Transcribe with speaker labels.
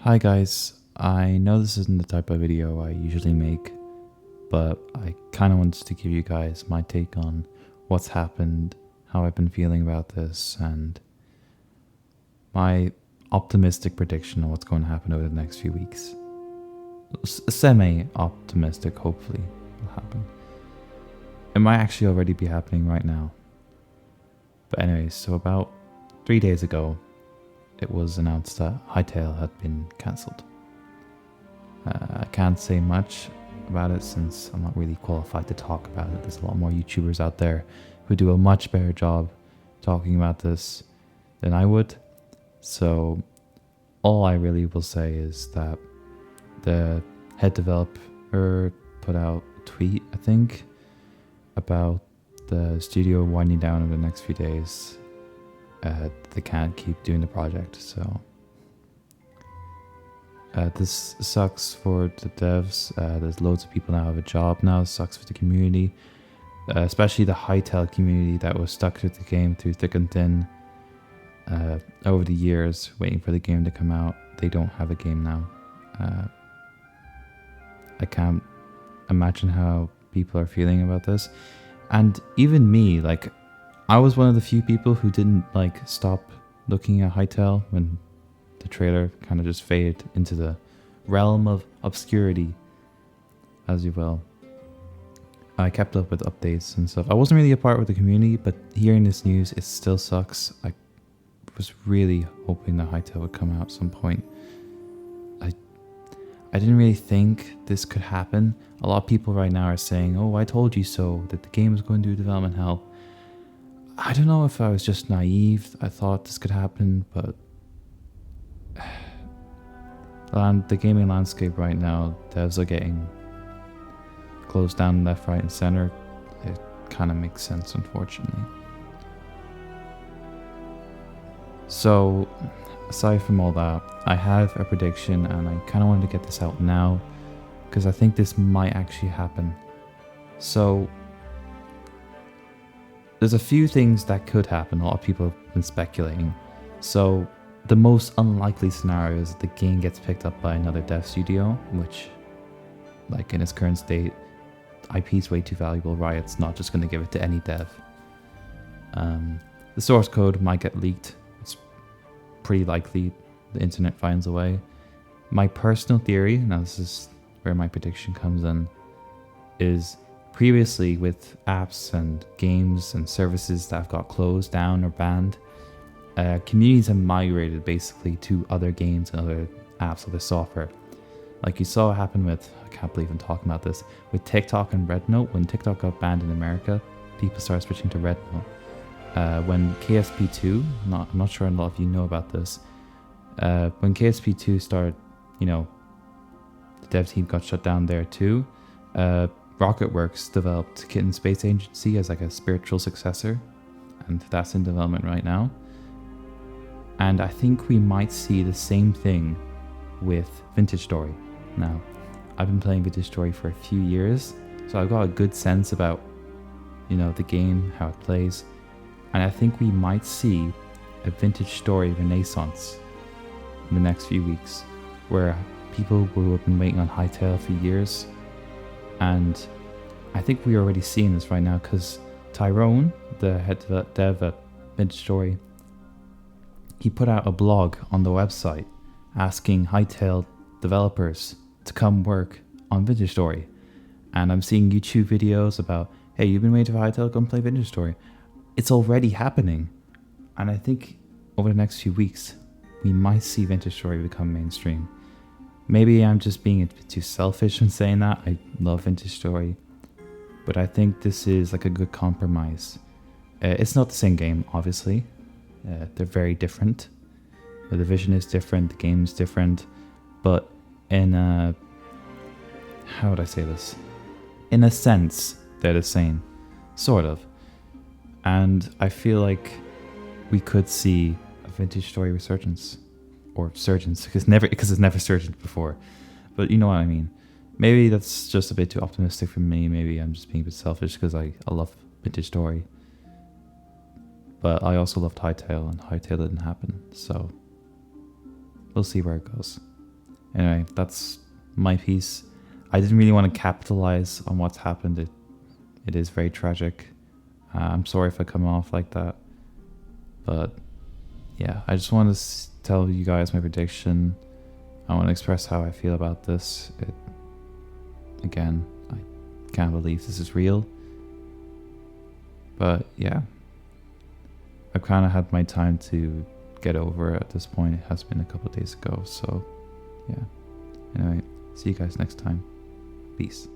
Speaker 1: Hi guys, I know this isn't the type of video I usually make, but I kind of wanted to give you guys my take on what's happened, how I've been feeling about this, and my optimistic prediction of what's going to happen over the next few weeks. Semi-optimistic, hopefully, will happen. It might actually already be happening right now. But anyways, so about 3 days ago, it was announced that Hytale had been cancelled. I can't say much about it since I'm not really qualified to talk about it. There's a lot more YouTubers out there who do a much better job talking about this than I would. So all I really will say is that the head developer put out a tweet, I think, about the studio winding down over the next few days. They can't keep doing the project, so this sucks for the devs. There's loads of people now have a job now. It sucks for the community, especially the Hytale community that was stuck with the game through thick and thin over the years, waiting for the game to come out. They don't have a game now. I can't imagine how people are feeling about this, and even me, like, I was one of the few people who didn't stop looking at Hytale when the trailer kind of just faded into the realm of obscurity, as you will. I kept up with updates and stuff. I wasn't really a part of the community, but hearing this news, it still sucks. I was really hoping that Hytale would come out at some point. I didn't really think this could happen. A lot of people right now are saying, "Oh, I told you so, that the game was going through development hell." I don't know if I was just naive. I thought this could happen, but the gaming landscape right now, devs are getting closed down left, right, and center. It kind of makes sense, unfortunately. So, aside from all that, I have a prediction, and I kind of wanted to get this out now because I think this might actually happen. So, there's a few things that could happen. A lot of people have been speculating. So the most unlikely scenario is that the game gets picked up by another dev studio, which, like, in its current state, IP is way too valuable. Riot's not just going to give it to any dev. The source code might get leaked. It's pretty likely the internet finds a way. My personal theory, now this is where my prediction comes in, is previously with apps and games and services that have got closed down or banned, communities have migrated basically to other games and other apps, other software. Like you saw happen with, I can't believe I'm talking about this, with TikTok and Rednote. When TikTok got banned in America, people started switching to Rednote. When KSP2, I'm not sure a lot of you know about this, when KSP2 started, the dev team got shut down there too. Rocketworks developed Kitten Space Agency as like a spiritual successor, and that's in development right now. And I think we might see the same thing with Vintage Story. Now, I've been playing Vintage Story for a few years, so I've got a good sense about, the game, how it plays, and I think we might see a Vintage Story renaissance in the next few weeks, where people who have been waiting on Hytale for years. And I think we're already seeing this right now because Tyrone, the head dev at Vintage Story, he put out a blog on the website asking Hytale developers to come work on Vintage Story. And I'm seeing YouTube videos about, hey, you've been waiting for Hytale, come play Vintage Story. It's already happening. And I think over the next few weeks, we might see Vintage Story become mainstream. Maybe I'm just being a bit too selfish in saying that. I love Vintage Story, but I think this is like a good compromise. It's not the same game, obviously. They're very different. The vision is different, the game is different, but in how would I say this? In a sense, they're the same, sort of. And I feel like we could see a Vintage Story resurgence. Or surgeons, because it's never surged before, but you know what I mean. Maybe that's just a bit too optimistic for me. Maybe I'm just being a bit selfish because I love Vintage Story, but I also loved Hytale, and Hytale didn't happen, so we'll see where it goes. Anyway, that's my piece. I didn't really want to capitalize on what's happened. It is very tragic. I'm sorry if I come off like that. But yeah, I just want to tell you guys my prediction. I want to express how I feel about this. Again, I can't believe this is real. But yeah, I've kind of had my time to get over it at this point. It has been a couple of days ago. So yeah. Anyway, see you guys next time. Peace.